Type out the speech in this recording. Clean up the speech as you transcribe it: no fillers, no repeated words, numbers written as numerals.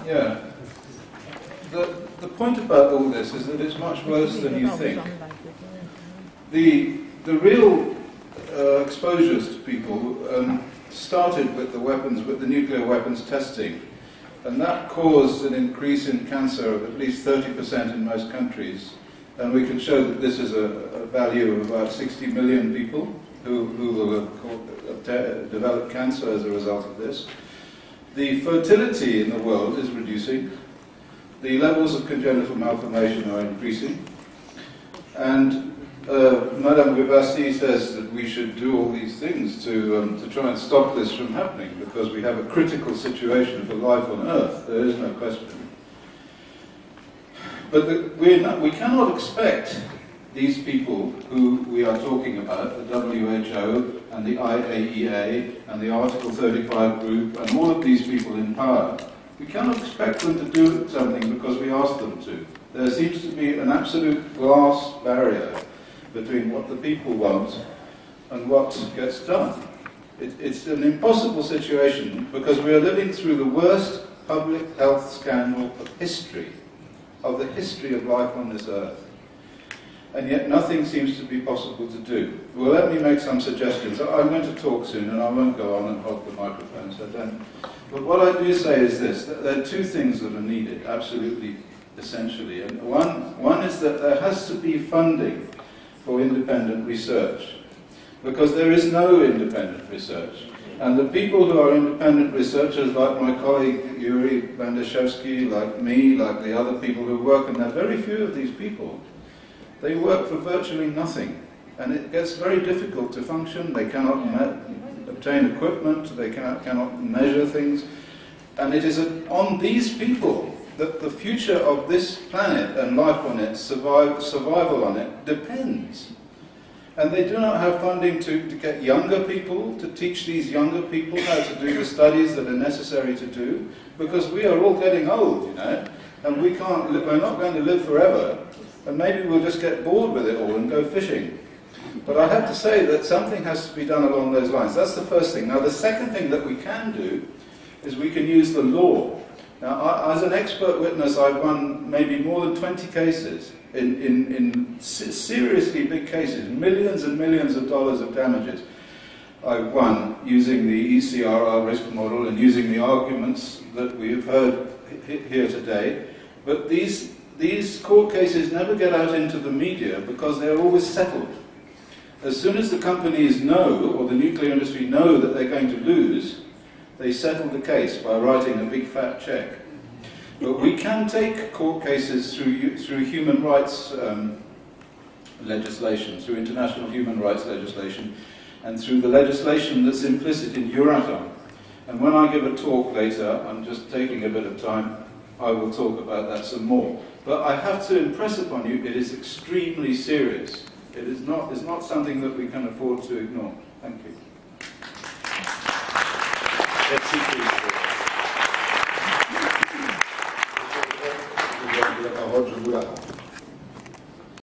Yeah. The point about all this is that it's much worse than you think. The real exposures to people started with the nuclear weapons testing, and that caused an increase in cancer of at least 30% in most countries. And we can show that this is a value of about 60 million people who will have developed cancer as a result of this. The fertility in the world is reducing. The levels of congenital malformation are increasing. And Madame Busby says that we should do all these things to try and stop this from happening, because we have a critical situation for life on Earth. There is no question. But we cannot expect these people who we are talking about, the WHO and the IAEA and the Article 35 group and all of these people in power, we cannot expect them to do something because we ask them to. There seems to be an absolute glass barrier between what the people want and what gets done. It's an impossible situation because we are living through the worst public health scandal of the history of life on this earth. And yet nothing seems to be possible to do. Well, let me make some suggestions. I'm going to talk soon and I won't go on and hog the microphone, so don't. But what I do say is this, that there are two things that are needed, absolutely, essentially. And one is that there has to be funding for independent research, because there is no independent research. And the people who are independent researchers, like my colleague Yuri Bandashevsky, like me, like the other people who work, and there are very few of these people, they work for virtually nothing. And it gets very difficult to function. They cannot obtain equipment, they cannot measure things. And it is on these people that the future of this planet and life on it, survival on it, depends. And they do not have funding to get younger people, to teach these younger people how to do the studies that are necessary to do, because we are all getting old, you know, and we're not going to live forever, and maybe we'll just get bored with it all and go fishing. But I have to say that something has to be done along those lines. That's the first thing. Now, the second thing that we can do is we can use the law. Now, as an expert witness, I've won maybe more than 20 cases in seriously big cases, millions and millions of dollars of damages. I've won using the ECRR risk model and using the arguments that we have heard here today. But these court cases never get out into the media because they're always settled. As soon as the companies know, or the nuclear industry know that they're going to lose, they settle the case by writing a big fat check. But we can take court cases through human rights legislation, through international human rights legislation, and through the legislation that's implicit in Euratom. And when I give a talk later, I'm just taking a bit of time, I will talk about that some more. But I have to impress upon you, it is extremely serious. It's not something that we can afford to ignore. Thank you. Let's see, please.